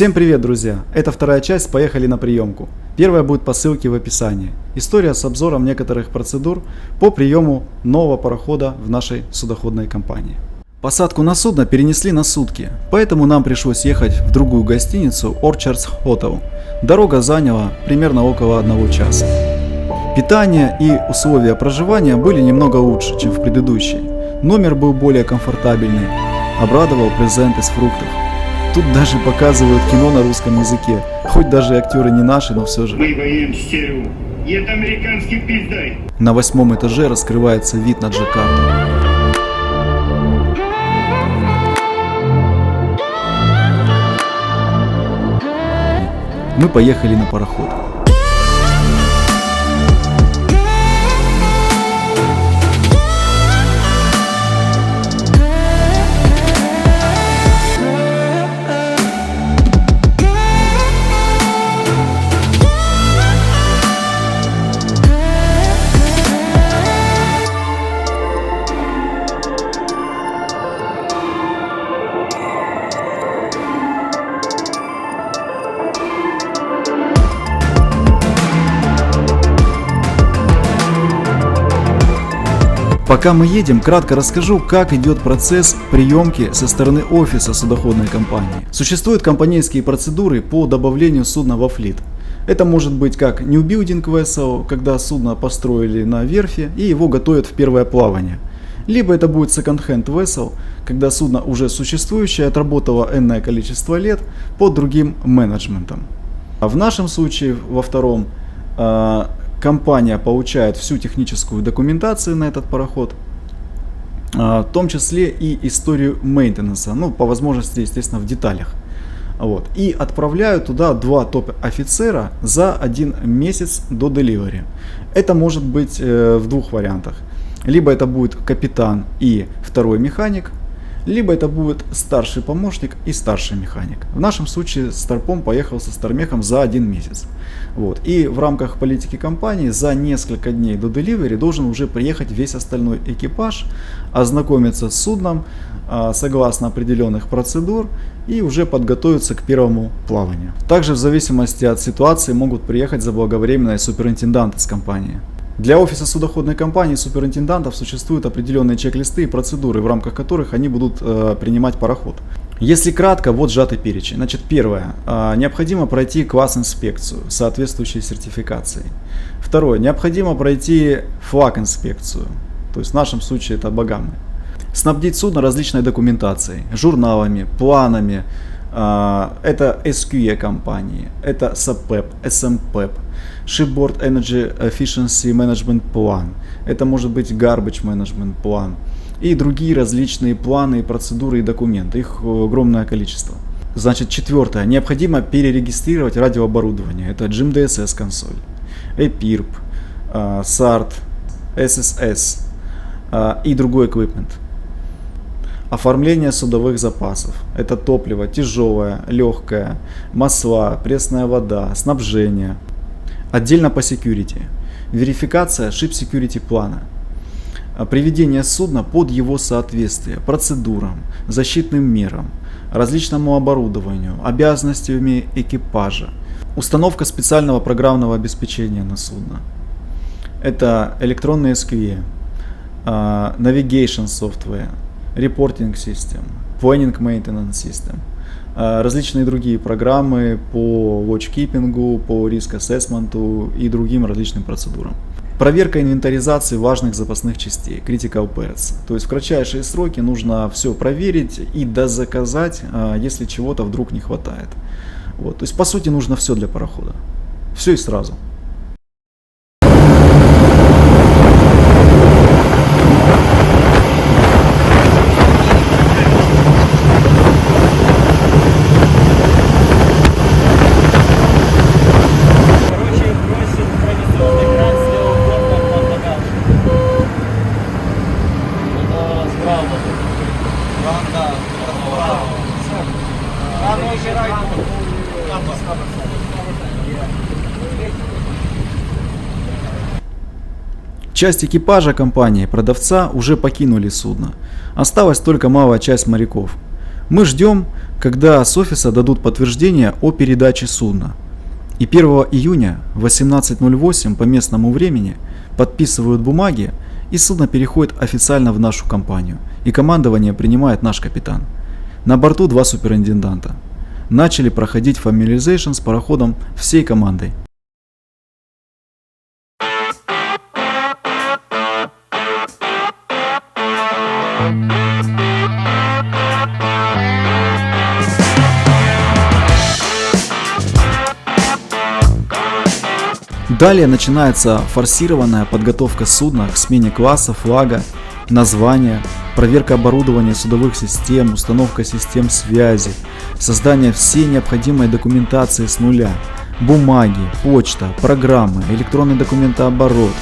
Всем привет, друзья! Это вторая часть «Поехали на приемку». Первая будет по ссылке в описании. История с обзором некоторых процедур по приему нового парохода в нашей судоходной компании. Посадку на судно перенесли на сутки, поэтому нам пришлось ехать в другую гостиницу Orchards Hotel. Дорога заняла примерно около 1 часа. Питание и условия проживания были немного лучше, чем в предыдущей. Номер был более комфортабельный, обрадовал презент из фруктов. Тут даже показывают кино на русском языке, хоть даже актеры не наши, но все же. Мы воюем с ЦРУ. И это американский пиздай. На 8-м этаже раскрывается вид на Джакарту. Мы поехали на пароход. Пока мы едем, кратко расскажу, как идет процесс приемки со стороны офиса судоходной компании. Существуют компанейские процедуры по добавлению судна во флит. Это может быть как new building vessel, когда судно построили на верфи и его готовят в первое плавание. Либо это будет second-hand vessel, когда судно уже существующее, отработало энное количество лет под другим менеджментом. А в нашем случае, во втором, компания получает всю техническую документацию на этот пароход, в том числе и историю мейнтенанса, по возможности, естественно, в деталях. И отправляют туда 2 топ-офицера за 1 месяц до delivery. Это может быть в 2 вариантах. Либо это будет капитан и 2-й механик, либо это будет старший помощник и старший механик. В нашем случае Старпом поехал со Стармехом за 1 месяц. И в рамках политики компании за несколько дней до delivery должен уже приехать весь остальной экипаж, ознакомиться с судном согласно определенных процедур и уже подготовиться к первому плаванию. Также в зависимости от ситуации могут приехать заблаговременные суперинтенданты с компании. Для офиса судоходной компании суперинтендантов существуют определенные чек-листы и процедуры, в рамках которых они будут принимать пароход. Если кратко, вот сжатый перечень. Первое. Необходимо пройти класс-инспекцию с соответствующей сертификацией. Второе. Необходимо пройти флаг-инспекцию, то есть в нашем случае это Багамы. Снабдить судно различной документацией, журналами, планами. Это SQE компании, это SAPEP, SMPEP, Shipboard Energy Efficiency Management Plan, это может быть Garbage Management Plan и другие различные планы, процедуры и документы, их огромное количество. Четвертое, необходимо перерегистрировать радиооборудование, это GMDSS консоль, EPIRB, SART, SSS и другой эквипмент. Оформление судовых запасов. Это топливо, тяжелое, легкое, масла, пресная вода, снабжение. Отдельно по security. Верификация Ship Security плана. Приведение судна под его соответствие процедурам, защитным мерам, различному оборудованию, обязанностями экипажа. Установка специального программного обеспечения на судно. Это электронные SQE, Navigation Software, Reporting System, Planning Maintenance System, различные другие программы по watchkeeping, по риск-ассессменту и другим различным процедурам. Проверка инвентаризации важных запасных частей, Critical Parts. То есть в кратчайшие сроки нужно все проверить и дозаказать, если чего-то вдруг не хватает. То есть по сути нужно все для парохода. Все и сразу. Часть экипажа компании, продавца, уже покинули судно. Осталась только малая часть моряков. Мы ждем, когда с офиса дадут подтверждение о передаче судна. И 1 июня в 18:08 по местному времени подписывают бумаги, и судно переходит официально в нашу компанию, и командование принимает наш капитан. На борту 2 суперинтенданта. Начали проходить familiarization с пароходом всей командой. Далее начинается форсированная подготовка судна к смене класса, флага, названия, проверка оборудования судовых систем, установка систем связи, создание всей необходимой документации с нуля, бумаги, почта, программы, электронный документооборот,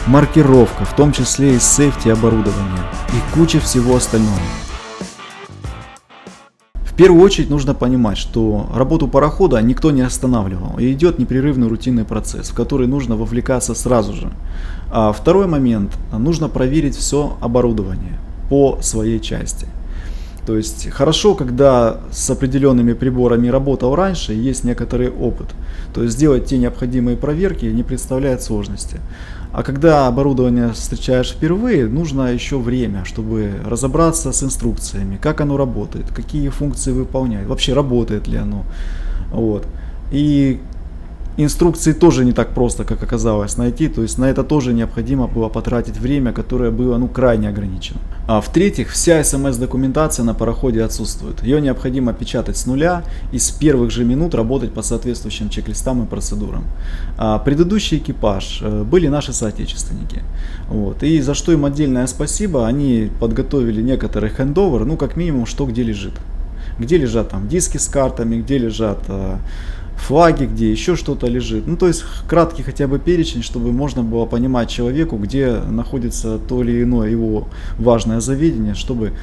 маркировка, в том числе и сейфти оборудования и куча всего остального. В первую очередь нужно понимать, что работу парохода никто не останавливал, и идет непрерывный рутинный процесс, в который нужно вовлекаться сразу же. А второй момент, нужно проверить все оборудование по своей части. То есть хорошо, когда с определенными приборами работал раньше, есть некоторый опыт. То есть сделать те необходимые проверки не представляет сложности. А когда оборудование встречаешь впервые, нужно еще время, чтобы разобраться с инструкциями, как оно работает, какие функции выполняет, вообще работает ли оно. Вот. И инструкции тоже не так просто, как оказалось, найти, то есть на это тоже необходимо было потратить время, которое было крайне ограничено. А в-третьих, вся СМС-документация на пароходе отсутствует. Ее необходимо печатать с нуля и с первых же минут работать по соответствующим чек-листам и процедурам. А предыдущий экипаж были наши соотечественники. Вот. И за что им отдельное спасибо, они подготовили некоторый хендовер, как минимум, что где лежит. Где лежат там диски с картами, где лежат флаги, где еще что-то лежит. То есть краткий хотя бы перечень, чтобы можно было понимать человеку, где находится то или иное его важное заведение, чтобы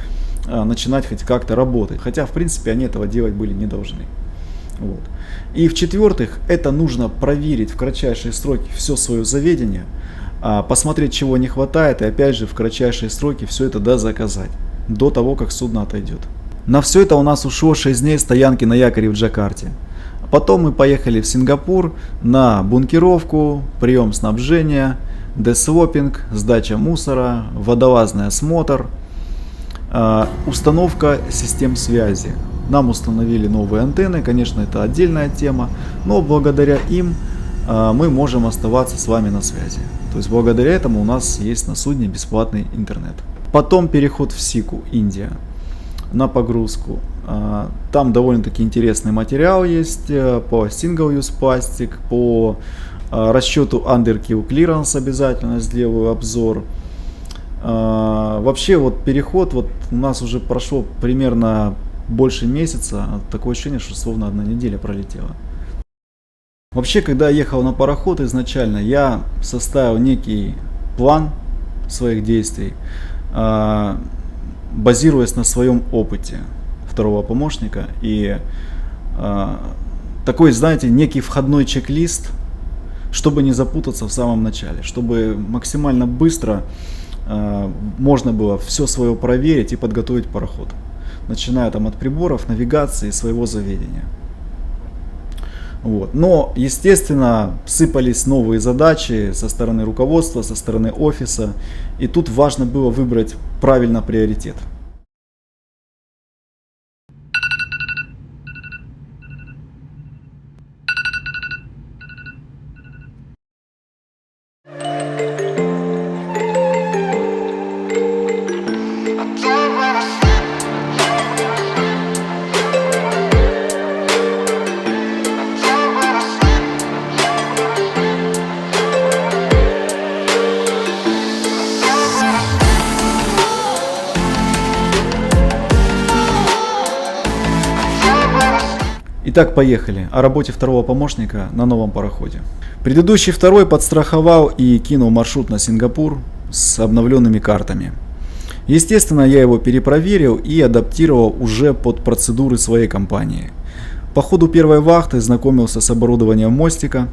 начинать хоть как-то работать. Хотя, в принципе, они этого делать были не должны. Вот. И в-четвертых, это нужно проверить в кратчайшие сроки все свое заведение, посмотреть, чего не хватает, и опять же в кратчайшие сроки все это дозаказать, до того, как судно отойдет. На все это у нас ушло 6 дней стоянки на якоре в Джакарте. Потом мы поехали в Сингапур на бункеровку, прием снабжения, десвопинг, сдача мусора, водолазный осмотр, установка систем связи. Нам установили новые антенны, конечно, это отдельная тема, но благодаря им мы можем оставаться с вами на связи. То есть благодаря этому у нас есть на судне бесплатный интернет. Потом переход в Сику, Индия, на погрузку. Там довольно-таки интересный материал есть по Single Use Plastic, по расчету Underkill Clearance обязательно сделаю обзор. Вообще переход у нас уже прошло примерно больше месяца, такое ощущение, что словно 1 неделя пролетела. Вообще, когда я ехал на пароход изначально, я составил некий план своих действий, базируясь на своем опыте второго помощника, и такой, знаете, некий входной чек-лист, чтобы не запутаться в самом начале, чтобы максимально быстро можно было все свое проверить и подготовить пароход, начиная от приборов, навигации, своего заведения. Вот. Но, естественно, сыпались новые задачи со стороны руководства, со стороны офиса, и тут важно было выбрать правильно приоритет. Итак, поехали. О работе второго помощника на новом пароходе. Предыдущий второй подстраховал и кинул маршрут на Сингапур с обновленными картами. Естественно, я его перепроверил и адаптировал уже под процедуры своей компании. По ходу первой вахты знакомился с оборудованием мостика,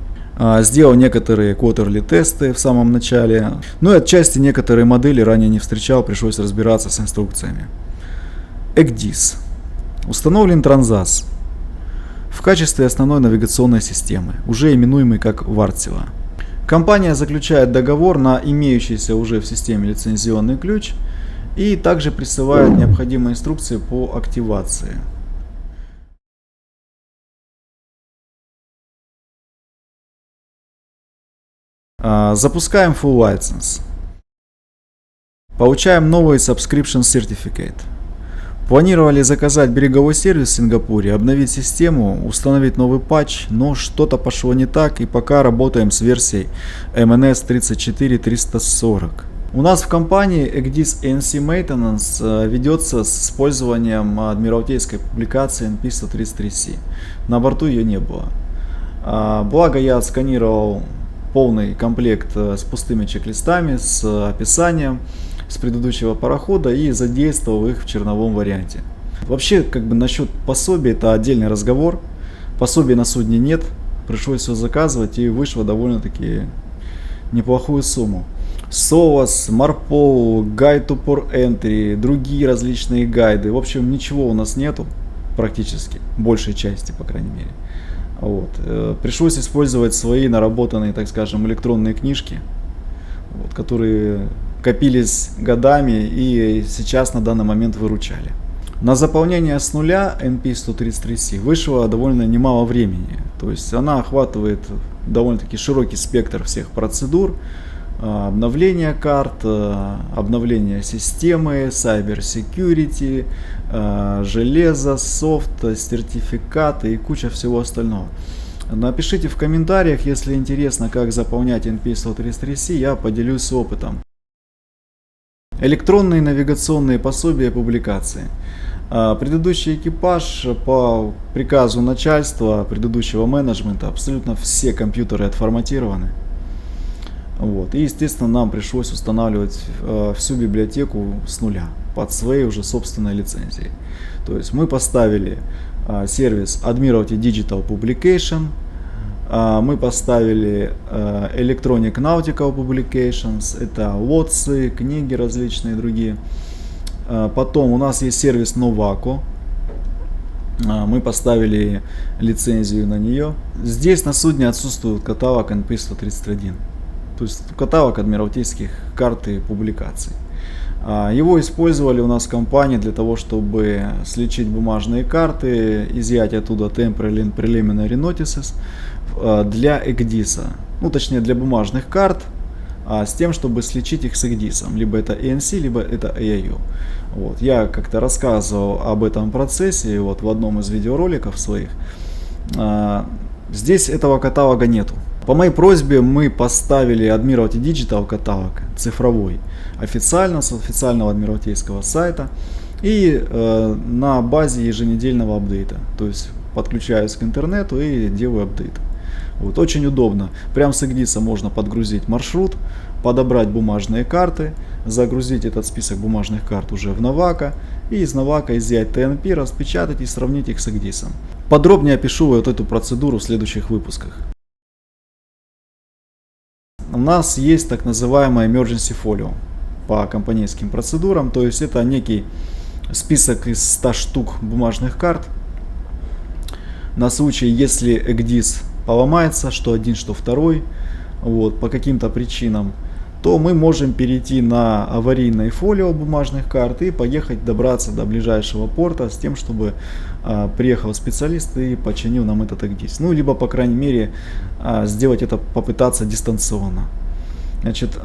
сделал некоторые quarterly тесты в самом начале, но и отчасти некоторые модели ранее не встречал, пришлось разбираться с инструкциями. ECDIS. Установлен Transas в качестве основной навигационной системы, уже именуемой как Вартева. Компания заключает договор на имеющийся уже в системе лицензионный ключ и также присылает необходимые инструкции по активации. Запускаем Full License. Получаем новый Subscription Certificate. Планировали заказать береговой сервис в Сингапуре, обновить систему, установить новый патч, но что-то пошло не так, и пока работаем с версией MNS 34340. У нас в компании EGDIS ANC Maintenance ведется с использованием адмиралтейской публикации NP133C. На борту ее не было. Благо я отсканировал полный комплект с пустыми чек-листами, с описанием с предыдущего парохода и задействовал их в черновом варианте. Вообще, насчет пособия это отдельный разговор. Пособия на судне нет, пришлось все заказывать и вышло довольно-таки неплохую сумму. SOLAS, MARPOL, Guide to Port Entry, другие различные гайды. В общем, ничего у нас нету практически, большей части, по крайней мере. Пришлось использовать свои наработанные, так скажем, электронные книжки, которые копились годами и сейчас на данный момент выручали. На заполнение с нуля NP133C вышло довольно немало времени. То есть она охватывает довольно-таки широкий спектр всех процедур. Обновление карт, обновление системы, Cyber Security, железо, софт, сертификаты и куча всего остального. Напишите в комментариях, если интересно, как заполнять NP133C, я поделюсь опытом. Электронные навигационные пособия и публикации. Предыдущий экипаж по приказу начальства, предыдущего менеджмента, абсолютно все компьютеры отформатированы. И, естественно, нам пришлось устанавливать всю библиотеку с нуля, под своей уже собственной лицензией. То есть мы поставили сервис Admiralty Digital Publication, мы поставили Electronic Nautical Publications, это лотсы, книги различные другие. Потом у нас есть сервис Novaco, мы поставили лицензию на нее. Здесь на судне отсутствует каталог NP131. То есть каталог адмиралтейских карт и публикаций. Его использовали у нас в компании для того, чтобы сличить бумажные карты, изъять оттуда Temporary and Preliminary Notices для EGDIS, точнее для бумажных карт, с тем, чтобы сличить их с EGDIS. Либо это ANC, либо это AIU. Я как-то рассказывал об этом процессе в одном из видеороликов своих. Здесь этого каталога нету. По моей просьбе мы поставили Admiralty Digital каталог цифровой официально с официального адмиралтейского сайта и на базе еженедельного апдейта. То есть подключаюсь к интернету и делаю апдейт. Очень удобно. Прямо с EGDIS можно подгрузить маршрут, подобрать бумажные карты, загрузить этот список бумажных карт уже в Novaco и из Novaco изъять TNP, распечатать и сравнить их с EGDIS. Подробнее опишу эту процедуру в следующих выпусках. У нас есть так называемая Emergency Folio по компанейским процедурам, то есть это некий список из 100 штук бумажных карт на случай, если EGDIS поломается, что один, что второй, по каким-то причинам, то мы можем перейти на аварийное фолио бумажных карт и поехать добраться до ближайшего порта с тем, чтобы приехал специалист и починил нам этот EGDIS. Либо, по крайней мере, сделать это, попытаться дистанционно. Значит,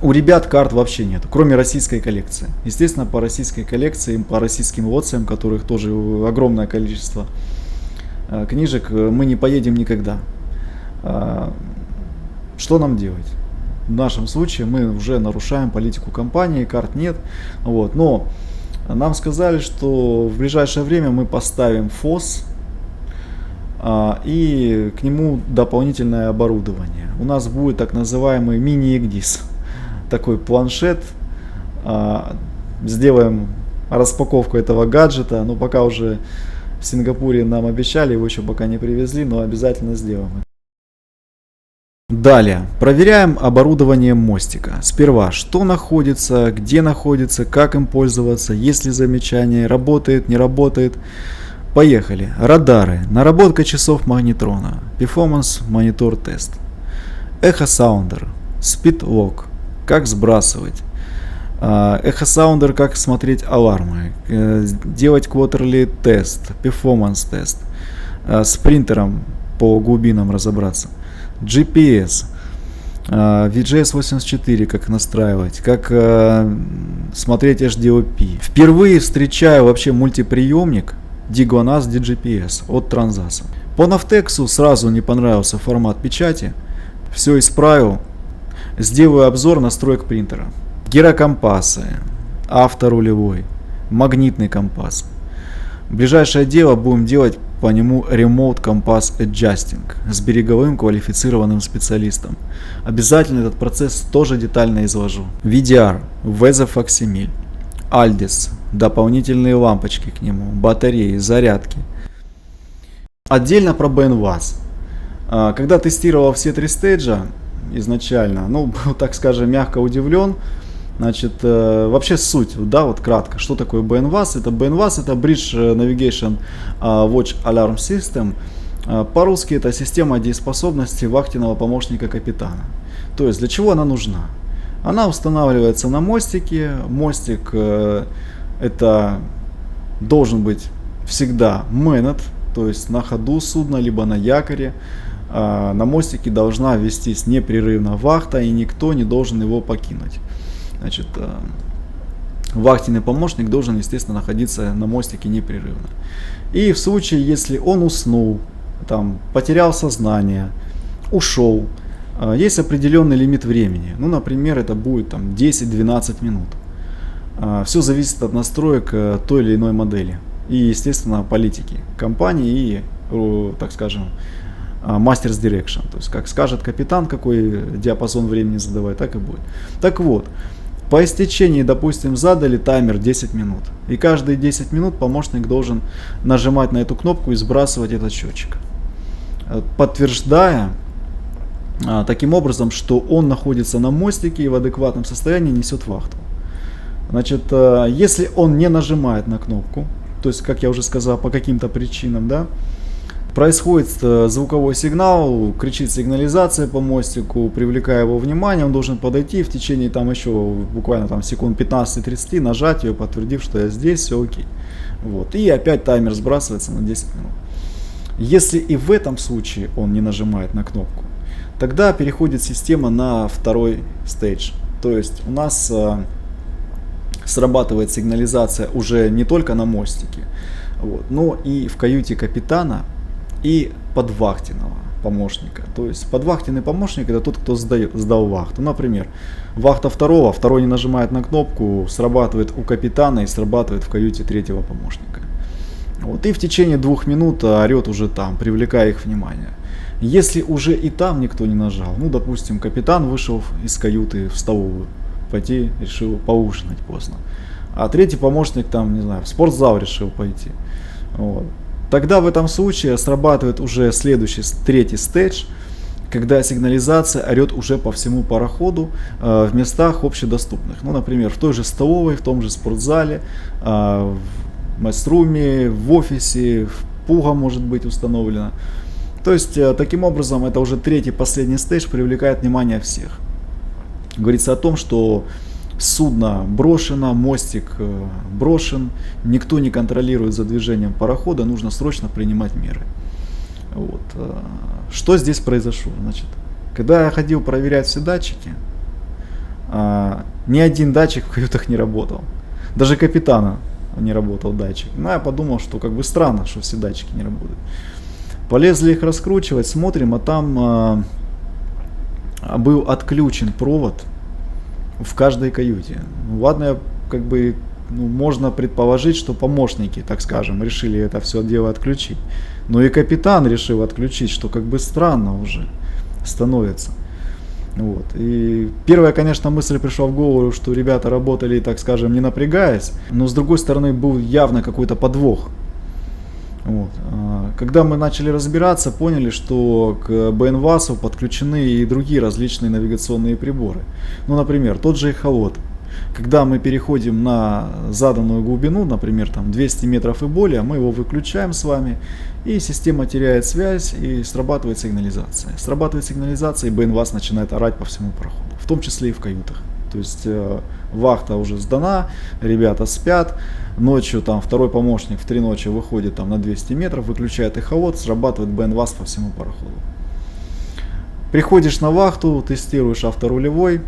у ребят карт вообще нет, кроме российской коллекции. Естественно, по российской коллекции, по российским лоциям, которых тоже огромное количество книжек, мы не поедем никогда. Что нам делать? В нашем случае мы уже нарушаем политику компании, карт нет. Но нам сказали, что в ближайшее время мы поставим ФОС и к нему дополнительное оборудование. У нас будет так называемый мини-EGDIS, такой планшет. Сделаем распаковку этого гаджета, но пока уже в Сингапуре нам обещали, его еще пока не привезли, но обязательно сделаем. Далее, проверяем оборудование мостика. Сперва, что находится, где находится, как им пользоваться, есть ли замечания, работает, не работает. Поехали. Радары, наработка часов магнетрона, перформанс монитор тест. Эхо-саундер, спид-лок, как сбрасывать. Эхо-саундер, как смотреть алармы, делать квотерли тест, перформанс тест, с принтером по глубинам разобраться. GPS, VGS84, как настраивать, как смотреть HDOP. Впервые встречаю вообще мультиприемник Diguanas DGPS от Transas. По Navtex сразу не понравился формат печати, все исправил, сделаю обзор настроек принтера. Гирокомпасы, авторулевой, магнитный компас. Ближайшее дело будем делать по нему Remote Compass Adjusting с береговым квалифицированным специалистом. Обязательно этот процесс тоже детально изложу. VDR, VESA факсимиль, Aldis, дополнительные лампочки к нему, батареи, зарядки. Отдельно про BNVAS. Когда тестировал все три стейджа изначально, был, так скажем, мягко удивлен. Значит, вообще суть, да, вот кратко, что такое BNVAS? Это BNVAS, это Bridge Navigation Watch Alarm System. По-русски это система дееспособности вахтенного помощника капитана. То есть для чего она нужна? Она устанавливается на мостике. Мостик это должен быть всегда manned, то есть на ходу судна, либо на якоре. На мостике должна вестись непрерывно вахта, и никто не должен его покинуть. Значит, вахтенный помощник должен, естественно, находиться на мостике непрерывно. И в случае, если он уснул, потерял сознание, ушел, есть определенный лимит времени. Например, это будет 10-12 минут. Все зависит от настроек той или иной модели. И, естественно, политики компании и, так скажем, Master's Direction. То есть, как скажет капитан, какой диапазон времени задавать, так и будет. Так вот, по истечении, допустим, задали таймер 10 минут. И каждые 10 минут помощник должен нажимать на эту кнопку и сбрасывать этот счетчик, подтверждая таким образом, что он находится на мостике и в адекватном состоянии несет вахту. Значит, если он не нажимает на кнопку, то есть, как я уже сказал, по каким-то причинам, да, происходит звуковой сигнал, кричит сигнализация по мостику, привлекая его внимание, он должен подойти и в течение еще буквально секунд 15-30 нажать ее, подтвердив, что я здесь, все окей. Вот. И опять таймер сбрасывается на 10 минут. Если и в этом случае он не нажимает на кнопку, тогда переходит система на второй стейдж. То есть у нас срабатывает сигнализация уже не только на мостике, но и в каюте капитана, и подвахтенного помощника. То есть подвахтенный помощник это тот, кто сдал вахту. Например, вахта второй не нажимает на кнопку, срабатывает у капитана и срабатывает в каюте третьего помощника. И в течение 2 минут орет уже там, привлекая их внимание. Если уже и там никто не нажал, допустим, капитан вышел из каюты в столовую, пойти решил поужинать поздно, а третий помощник в спортзал решил пойти. Тогда в этом случае срабатывает уже следующий, третий стейдж, когда сигнализация орет уже по всему пароходу в местах общедоступных. Например, в той же столовой, в том же спортзале, в мастеруме, в офисе, в пуга может быть установлено. То есть, таким образом, это уже третий, последний стейдж привлекает внимание всех. Говорится о том, что судно брошено, мостик брошен, никто не контролирует за движением парохода, нужно срочно принимать меры. Что здесь произошло? Значит, когда я ходил проверять все датчики, ни один датчик в каютах не работал. Даже капитана не работал датчик. Я подумал, что странно, что все датчики не работают. Полезли их раскручивать, смотрим, а там был отключен провод в каждой каюте. Ладно, можно предположить, что помощники, так скажем, решили это все дело отключить. Но и капитан решил отключить, что странно уже становится. И первая, конечно, мысль пришла в голову, что ребята работали, так скажем, не напрягаясь, но с другой стороны был явно какой-то подвох. Вот. Когда мы начали разбираться, поняли, что к BNVAS подключены и другие различные навигационные приборы. Ну, например, тот же эхолот. Когда мы переходим на заданную глубину, например, там 200 метров и более, мы его выключаем с вами, и система теряет связь, и срабатывает сигнализация. Срабатывает сигнализация, и BNVAS начинает орать по всему пароходу, в том числе и в каютах. То есть вахта уже сдана, ребята спят, ночью там второй помощник в 3 ночи выходит там на 200 метров, выключает эхолот, срабатывает BNVAS по всему пароходу. Приходишь на вахту, тестируешь авторулевой,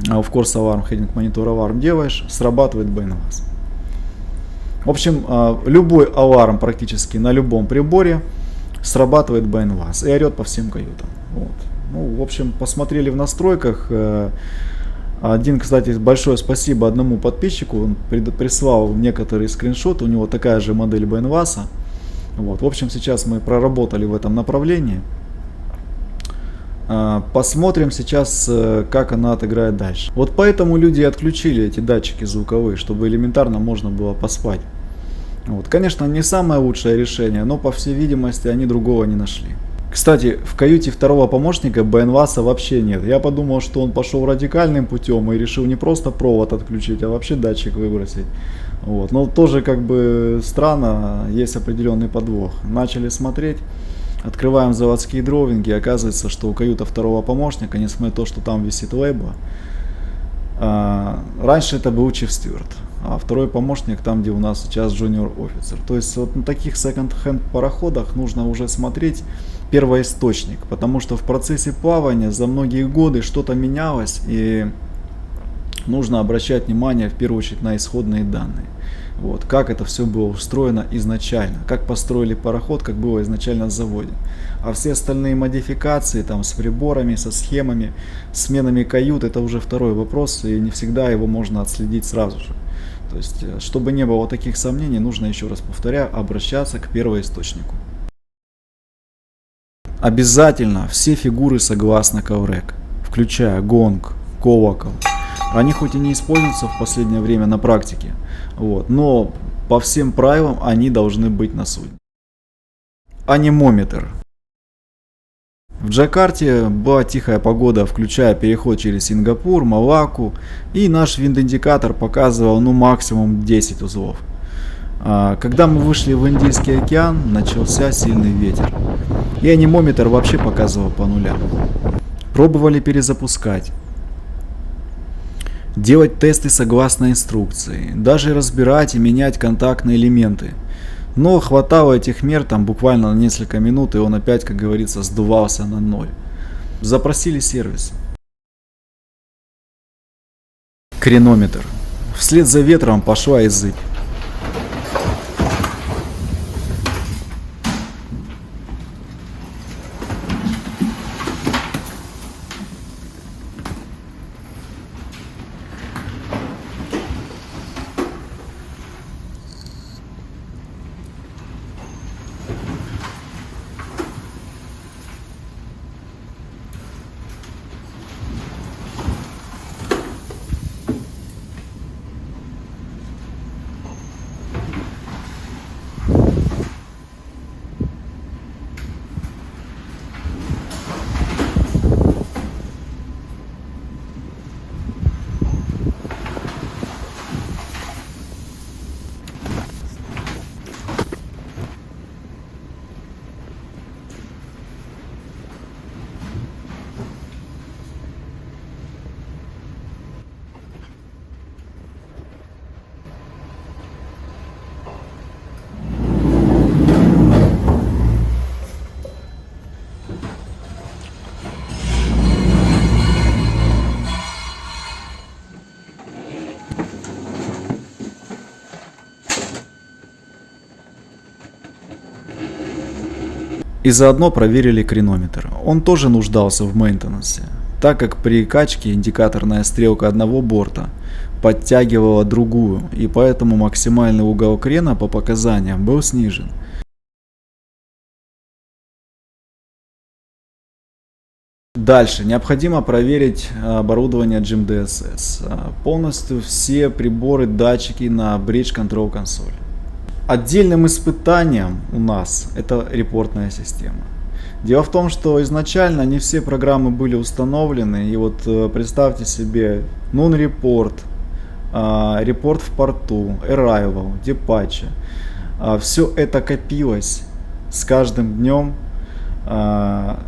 of course alarm, heading monitor alarm делаешь, срабатывает BNVAS. В общем, любой аларм практически на любом приборе срабатывает BNVAS и орет по всем каютам. Вот. Ну, в общем, посмотрели в настройках. Кстати, большое спасибо одному подписчику, он прислал некоторые скриншоты, у него такая же модель BNVAS. Вот. В общем, сейчас мы проработали в этом направлении. Посмотрим сейчас, как она отыграет дальше. Вот поэтому люди отключили эти датчики звуковые, чтобы элементарно можно было поспать. Вот. Конечно, не самое лучшее решение, но по всей видимости они другого не нашли. Кстати, в каюте второго помощника BNVAS вообще нет. Я подумал, что он пошел радикальным путем и решил не просто провод отключить, а вообще датчик выбросить. Вот. Но тоже как бы странно, есть определенный подвох. Начали смотреть. Открываем заводские дровинги, оказывается, что у каюта второго помощника, несмотря на то, что там висит лейбл, раньше это был Chief Steward, а второй помощник там, где у нас сейчас Junior Officer. То есть вот на таких second-hand пароходах нужно уже смотреть первоисточник, потому что в процессе плавания за многие годы что-то менялось, и нужно обращать внимание в первую очередь на исходные данные. Вот, как это все было устроено изначально, как построили пароход, как было изначально на заводе. А все остальные модификации там, с приборами, со схемами, сменами кают, это уже второй вопрос, и не всегда его можно отследить сразу же. То есть, чтобы не было таких сомнений, нужно, еще раз повторяю, обращаться к первоисточнику. Обязательно все фигуры согласно КОРЕК, включая гонг, колокол. Они хоть и не используются в последнее время на практике, вот, но по всем правилам они должны быть на судне. Анемометр. В Джакарте была тихая погода, включая переход через Сингапур, Малакку, и наш винд-индикатор показывал максимум 10 узлов. Когда мы вышли в Индийский океан, начался сильный ветер, и анемометр вообще показывал по нулям. Пробовали перезапускать. Делать тесты согласно инструкции, даже разбирать и менять контактные элементы. Но хватало этих мер там буквально на несколько минут, и он опять, как говорится, сдувался на ноль. Запросили сервис. Кренометр. Вслед за ветром пошла и зыбь. И заодно проверили кренометр. Он тоже нуждался в мейнтенансе, так как при качке индикаторная стрелка одного борта подтягивала другую, и поэтому максимальный угол крена по показаниям был снижен. Дальше необходимо проверить оборудование GMDSS. Полностью все приборы, датчики на Bridge Control Console. Отдельным испытанием у нас это репортная система. Дело в том, что изначально не все программы были установлены, и вот представьте себе Non-Report, Report в порту, Arrival, Departure. Все это копилось с каждым днем.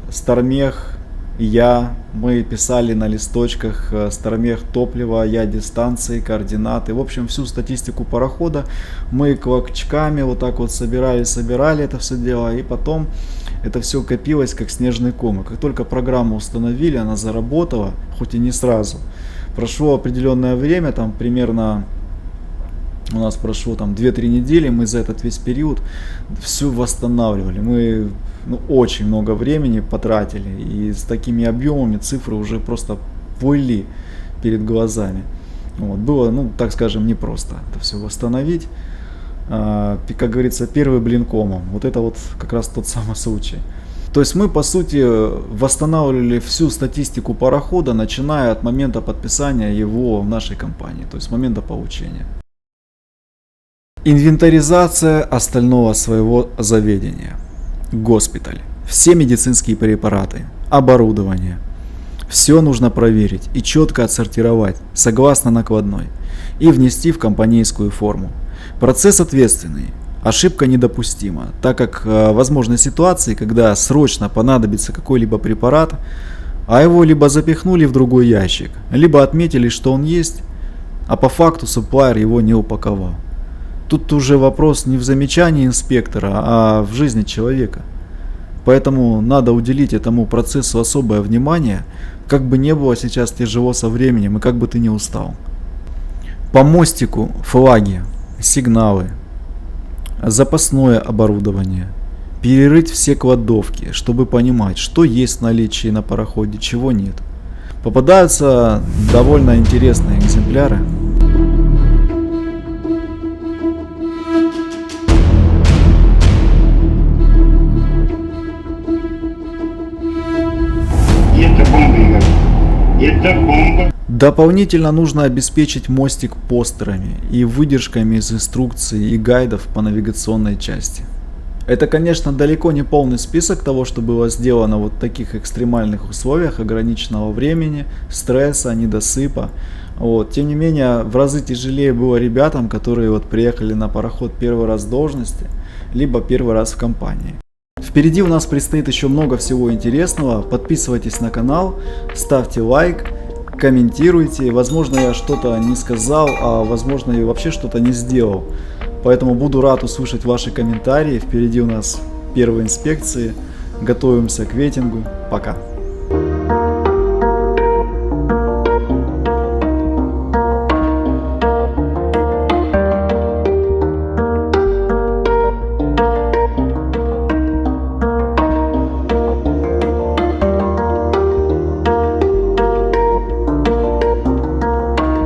Стармех, мы писали на листочках Стармех топливо, я дистанции, координаты. В общем, всю статистику парохода мы клочками вот так вот собирали это все дело, и потом это все копилось как снежный ком. И как только программу установили, она заработала, хоть и не сразу. Прошло определенное время, там примерно у нас прошло там 2-3 недели, мы за этот весь период все восстанавливали. Мы очень много времени потратили, и с такими объемами цифры уже просто плыли перед глазами. Вот. Было, так скажем, непросто это все восстановить. Как говорится, первый блин комом. Вот это вот как раз тот самый случай. То есть мы, по сути, восстанавливали всю статистику парохода, начиная от момента подписания его в нашей компании, то есть с момента получения. Инвентаризация остального своего заведения. Госпиталь. Все медицинские препараты, оборудование. Все нужно проверить и четко отсортировать, согласно накладной, и внести в компанейскую форму. Процесс ответственный. Ошибка недопустима, так как возможны ситуации, когда срочно понадобится какой-либо препарат, а его либо запихнули в другой ящик, либо отметили, что он есть, а по факту сапплайер его не упаковал. Тут уже вопрос не в замечании инспектора, а в жизни человека. Поэтому надо уделить этому процессу особое внимание, как бы не было сейчас тяжело со временем и как бы ты не устал. По мостику флаги, сигналы, запасное оборудование, перерыть все кладовки, чтобы понимать, что есть в наличии на пароходе, чего нет. Попадаются довольно интересные экземпляры. Это бомба, Игорь. Это бомба. Дополнительно нужно обеспечить мостик постерами и выдержками из инструкций и гайдов по навигационной части. Это, конечно, далеко не полный список того, что было сделано вот в таких экстремальных условиях ограниченного времени, стресса, недосыпа. Тем не менее, в разы тяжелее было ребятам, которые приехали на пароход первый раз в должности, либо первый раз в компании. Впереди у нас предстоит еще много всего интересного. Подписывайтесь на канал, ставьте лайк, комментируйте. Возможно, я что-то не сказал, а возможно, я вообще что-то не сделал. Поэтому буду рад услышать ваши комментарии. Впереди у нас первые инспекции. Готовимся к ветингу. Пока.